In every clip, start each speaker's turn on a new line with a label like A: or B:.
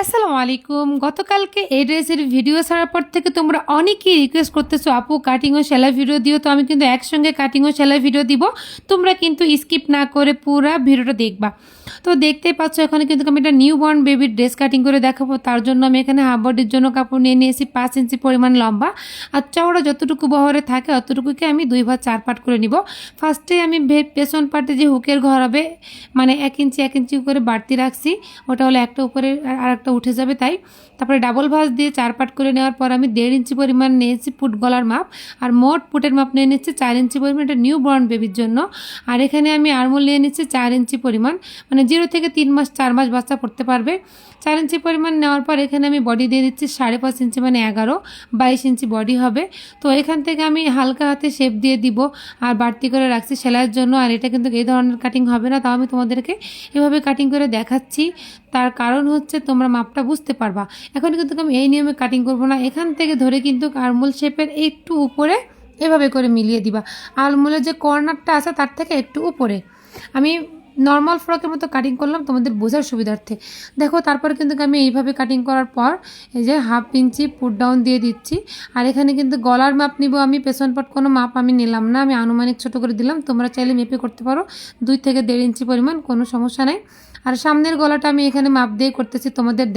A: আসসালামু আলাইকুম। গতকালকে এই ড্রেসের ভিডিও ছাড়ার পর থেকে তোমরা অনেকেই রিকোয়েস্ট করতেছো আপু কাটিং ও সেলাই ভিডিও দিও, তো আমি কিন্তু একসঙ্গে কাটিং ও সেলাই ভিডিও দিব। তোমরা কিন্তু স্কিপ না করে পুরো ভিডিওটা দেখবা। তো দেখতেই পাচ্ছ এখানে কিন্তু আমি একটা নিউ বর্ন বেবির ড্রেস কাটিং করে দেখাবো। তার জন্য আমি এখানে হাফ বডির জন্য কাপড় নিয়ে নিয়েছি 5 ইঞ্চি পরিমাণ লম্বা, আর চওড়া যতটুকু বহরে থাকে অতটুকুকে আমি 2 ভাগ 4 পার্ট করে নিব। ফার্স্টে আমি পেছন পার্টে যে হুকের ঘর হবে মানে 1 ইঞ্চি 1 ইঞ্চি করে বাড়তি রাখছি, ওটা হলো একটা উপরে আর একটা উঠে যাবে তাই। তারপরে ডাবল ভাঁজ দিয়ে 4 পার্ট করে নেওয়ার পর আমি 1.5 ইঞ্চি পরিমাণ নিয়েছি পুট গলার মাপ, আর মোট পুটের মাপ নিয়ে নিচ্ছি 4 ইঞ্চি পরিমাণ, এটা নিউ বর্ন বেবির জন্য। আর এখানে আমি আরমোল নিয়ে নিচ্ছি 4 ইঞ্চি পরিমাণ, মানে 0 থেকে 3 মাস 4 মাস বাচ্চা পড়তে পারবে। 4 ইঞ্চি পরিমাণ নেওয়ার পর এখানে আমি বডি দিয়ে দিচ্ছি 5.5 ইঞ্চি, মানে 22 ইঞ্চি বডি হবে। তো এখান থেকে আমি হালকা হাতে শেপ দিয়ে দিব আর বাড়তি করে রাখছি সেলাইয়ের জন্য। আর এটা কিন্তু এই ধরনের কাটিং হবে না, তাও আমি তোমাদেরকে এভাবে কাটিং করে দেখাচ্ছি। তার কারণ হচ্ছে তোমরা মাপটা বুঝতে পারবা। এখন কিন্তু আমি এই নিয়মে কাটিং করব না, এখান থেকে ধরে কিন্তু আরমোল শেপের একটু উপরে এভাবে করে মিলিয়ে দিবা। আরমোলের যে কর্নারটা আছে তার থেকে একটু উপরে আমি নর্মাল ফ্রকের মতো কাটিং করলাম তোমাদের বোঝার সুবিধার্থে। দেখো তারপরে কিন্তু আমি এইভাবে কাটিং করার পর এই যে 1/2 ইঞ্চি পুট ডাউন দিয়ে দিচ্ছি। আর এখানে কিন্তু গলার মাপ নিব আমি, পেছন পাট কোনো মাপ আমি নিলাম না, আমি আনুমানিক ছোট করে দিলাম। তোমরা চাইলে মেপে করতে পারো 2 থেকে 1.5 ইঞ্চি পরিমাণ, কোনো সমস্যা নাই। আর সামনের গলাটা আমি এখানে মাপ দিয়ে করতেছি তোমাদের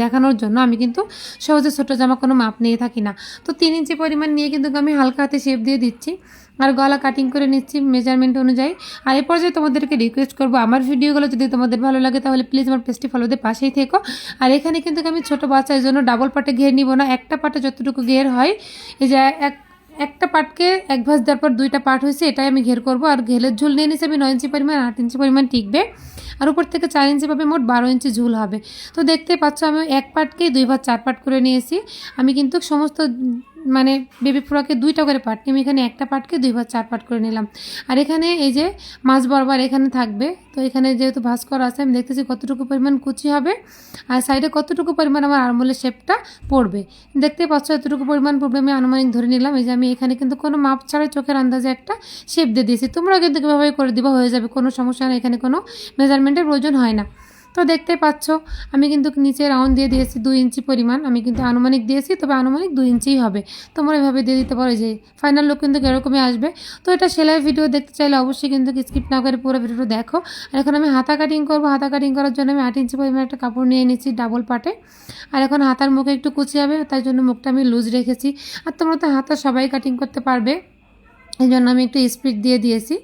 A: দেখানোর জন্য। আমি কিন্তু সহজে ছোটো জামা কোনো মাপ নিয়ে থাকি না। তো 3 ইঞ্চি পরিমাণ নিয়ে কিন্তু আমি হালকা হাতে শেপ দিয়ে দিচ্ছি আর গলা কাটিং করে নিচ্ছি মেজারমেন্ট অনুযায়ী। আর এরপর যে তোমাদেরকে রিকোয়েস্ট করবো, আমার ভিডিওগুলো যদি তোমাদের ভালো লাগে তাহলে প্লিজ আমার পেজটি ফলো দিয়ে পাশেই থেকো। আর এখানে কিন্তু আমি ছোটো বাচ্চার জন্য ডাবল পাটে ঘের নিব না, একটা পাটে যতটুকু ঘের হয়, এই যে একটা পাটকে 1 ভাঁজ দেওয়ার পর 2টা পাট হয়েছে, এটাই আমি ঘের করব। আর ঘেলের ঝুল নিয়ে নিচ্ছি আমি 9 ইঞ্চি পরিমাণ, 8 ইঞ্চি পরিমাণ টিকবে। আর উপর থেকে 4 ইঞ্চি পাবে, মোট 12 ইঞ্চি ঝুল হবে। তো দেখতে পাচ্ছ আমি এক পাটকেই 2 ভাঁজ 4 পাট করে নিয়েছি। আমি কিন্তু সমস্ত মানে বেবি ফ্রকে 2টা করে পাট নিয়ে আমি এখানে একটা পাটকে 2 ভাঁজ 4 পাট করে নিলাম। আর এখানে এই যে মাছ বরাবর এখানে থাকবে, তো এখানে যেহেতু ভাঁজ করা আছে আমি দেখতেছি কতটুকু পরিমাণ কুচি হবে আর সাইডে কতটুকু পরিমাণ আমার আরমোলের শেপটা পড়বে। দেখতে পাচ্ছ এতটুকু পরিমাণ পড়বে, আমি আনুমানিক ধরে নিলাম। এই যে আমি এখানে কিন্তু কোনো মাপ ছাড়াই চোখের আন্দাজে একটা শেপ দিয়ে দিয়েছি, তোমরা কিন্তু কীভাবে করে দিবা হয়ে যাবে, কোনো সমস্যা নেই, এখানে কোনো মেজারমেন্টের প্রয়োজন হয় না। তো দেখতে পাচ্ছ আমি কিন্তু নিচে রাউন্ড দিয়ে দিয়েছি 2 ইঞ্চি পরিমাণ, আমি কিন্তু আনুমানিক দিয়েছি, তবে আনুমানিক 2 ইঞ্চিই হবে। তোমরা এভাবে দিয়ে দিতে পারো, যে ফাইনাল লুক কিন্তু এরকমই আসবে। তো এটা সেলাই ভিডিও দেখতে চাইলে অবশ্যই কিন্তু স্কিপ না করে পুরো ভিডিওটা দেখো। আর এখন আমি হাতা কাটিং করব। হাতা কাটিং করার জন্য আমি 8 ইঞ্চি পরিমাণ একটা কাপড় নিয়ে নিচ্ছি ডাবল পাটে। আর এখন হাতার মুখে একটু কুচি হবে, তাই জন্য মুখটা আমি লুজ রেখেছি। আর তোমরা তো হাতা সবাই কাটিং করতে পারবে, এই জন্য আমি একটু স্পিড দিয়ে দিয়েছি।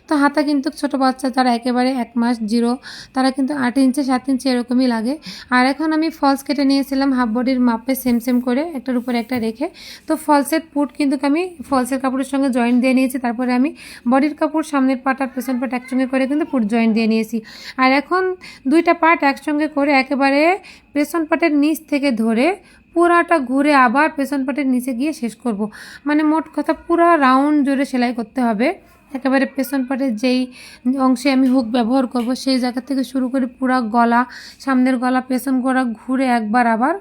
A: তো হাতা কিন্তু ছোটো বাচ্চা যারা একেবারে 1 মাস 0, তারা কিন্তু 8 ইঞ্চি 7 ইঞ্চি এরকমই লাগে। আর এখন আমি ফলস কেটে নিয়েছিলাম হাফ বডির মাপে সেম করে একটার উপরে একটা রেখে। তো ফলসের পুট কিন্তু আমি ফলসের কাপড়ের সঙ্গে জয়েন্ট দিয়ে নিয়েছি। তারপরে আমি বডির কাপড় সামনের পাট আর পেছন পাট একসঙ্গে করে কিন্তু পুট জয়েন্ট দিয়ে নিয়েছি। আর এখন 2টা পাট একসঙ্গে করে একেবারে পেছন পাটের নিচ থেকে ধরে পুরাটা ঘুরে আবার পেছন পাটের নিচে গিয়ে শেষ করব। মানে মোট কথা পুরা রাউন্ড জুড়ে সেলাই করতে হবে। একেবারে পেছন পাটের যেই অংশে আমি হুক ব্যবহার করব সেই জায়গা থেকে শুরু করে পুরা গলা, সামনের গলা, পেছন গলা ঘুরে একবার আবার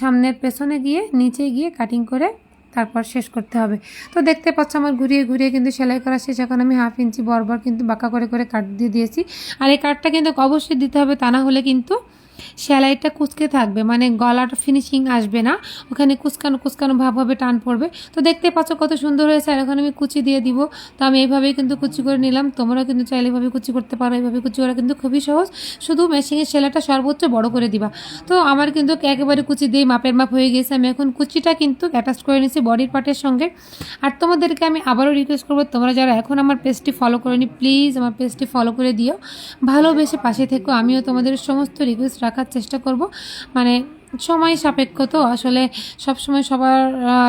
A: সামনের পেছনে গিয়ে নিচে গিয়ে কাটিং করে তারপর শেষ করতে হবে। তো দেখতে পাচ্ছ আমার ঘুরিয়ে ঘুরিয়ে কিন্তু সেলাই করা শেষ। এখন আমি 1/2 ইঞ্চি বরাবর কিন্তু বাঁকা করে কাট দিয়ে দিয়েছি। আর এই কাটটা কিন্তু অবশ্যই দিতে হবে, তা না হলে কিন্তু সেলাইটা কুচকে থাকবে, মানে গলাটা ফিনিশিং আসবে না, ওখানে কুচকানো ভাব হবে, টান পড়বে। তো দেখতে পাচ্ছ কত সুন্দর হয়েছে। আর এখন আমি কুচি দিয়ে দিব। তো আমি এইভাবেই কিন্তু কুচি করে নিলাম, তোমরা কিন্তু চাইলে এইভাবে কুচি করতে পারো। এইভাবে কুচি করা কিন্তু খুবই সহজ, শুধু মেশিনের সেলাইটা সর্বোচ্চ বড় করে দিবা। তো আমার কিন্তু একেবারে কুচি দিয়ে মাপের মাপ হয়ে গেছে। আমি এখন কুচিটা কিন্তু অ্যাটাচ করে নিয়েছি বডির পার্টের সঙ্গে। আর তোমাদেরকে আমি আবারও রিকোয়েস্ট করবো, তোমরা যারা এখন আমার পেজটি ফলো করেনি প্লিজ আমার পেজটি ফলো করে দিও, ভালোবেসে পাশে থেকো। আমিও তোমাদের সমস্ত রিকোয়েস্ট রাখার চেষ্টা করব। মানে সময় সাপেক্ষ তো আসলে সবসময় সবার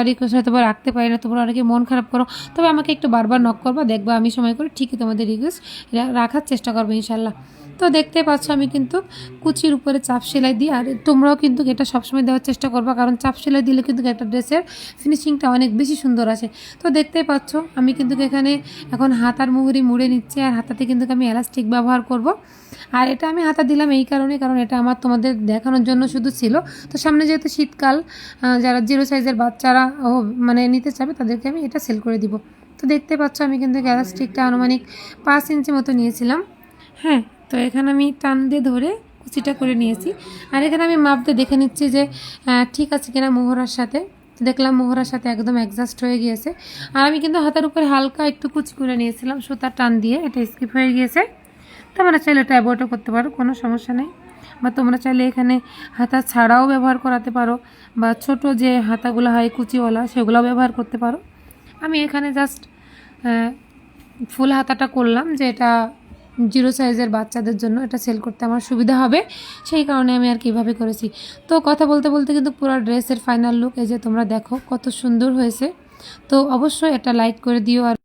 A: রিকোয়েস্ট হয়তো বা রাখতে পারি না, তোমরা অনেকে মন খারাপ করো, তবে আমাকে একটু বারবার নক করবা, দেখবা আমি সময় করে ঠিকই তোমাদের রিকোয়েস্ট রাখার চেষ্টা করবো ইনশাল্লাহ। তো দেখতে পাচ্ছ আমি কিন্তু কুচির উপরে চাপ সেলাই দিই। আর তোমরাও কিন্তু এটা সবসময় দেওয়ার চেষ্টা করবা, কারণ চাপ সেলাই দিলে কিন্তু একটা ড্রেসের ফিনিশিংটা অনেক বেশি সুন্দর আসে। তো দেখতে পাচ্ছ আমি কিন্তু এখানে এখন হাতার মুহুরি মুড়ে নিচ্ছি, আর হাতাতে কিন্তু আমি এলাস্টিক ব্যবহার করব। আর এটা আমি হাতা দিলাম এই কারণে, কারণ এটা আমার তোমাদের দেখানোর জন্য শুধু ছিল। তো সামনে যেহেতু শীতকাল, যারা 0 সাইজের বাচ্চারা মানে নিতে চাবে তাদেরকে আমি এটা সেল করে দিব। তো দেখতে পাচ্ছ আমি কিন্তু এলাস্টিকটা আনুমানিক 5 ইঞ্চি মতো নিয়েছিলাম। হ্যাঁ, তো এখানে আমি টান দিয়ে ধরে কুচিটা করে নিয়েছি। আর এখানে আমি মাপতে দেখে নিচ্ছি যে ঠিক আছে কিনা মোহরার সাথে। দেখলাম মোহরার সাথে একদম অ্যাডজাস্ট হয়ে গিয়েছে। আর আমি কিন্তু হাতের উপরে হালকা একটু কুচি করে নিয়েছিলাম সুতার টান দিয়ে, এটা স্কিপ হয়ে গিয়েছে। তোমরা চাইলে এটা অ্যাভয়েডও করতে পারো, কোনো সমস্যা নেই। বা তোমরা চাইলে এখানে হাতা ছাড়াও ব্যবহার করাতে পারো, বা ছোট যে হাতাগুলো হয় কুচিওয়ালা সেগুলোও ব্যবহার করতে পারো। আমি এখানে জাস্ট ফুল হাতাটা করলাম, যে এটা 0 সাইজের বাচ্চাদের জন্য এটা সেল করতে আমার সুবিধা হবে, সেই কারণে আমি আর কীভাবে করেছি। তো কথা বলতে বলতে কিন্তু পুরো ড্রেসের ফাইনাল লুক এই যে তোমরা দেখো কত সুন্দর হয়েছে। তো অবশ্যই এটা লাইক করে দিও। আর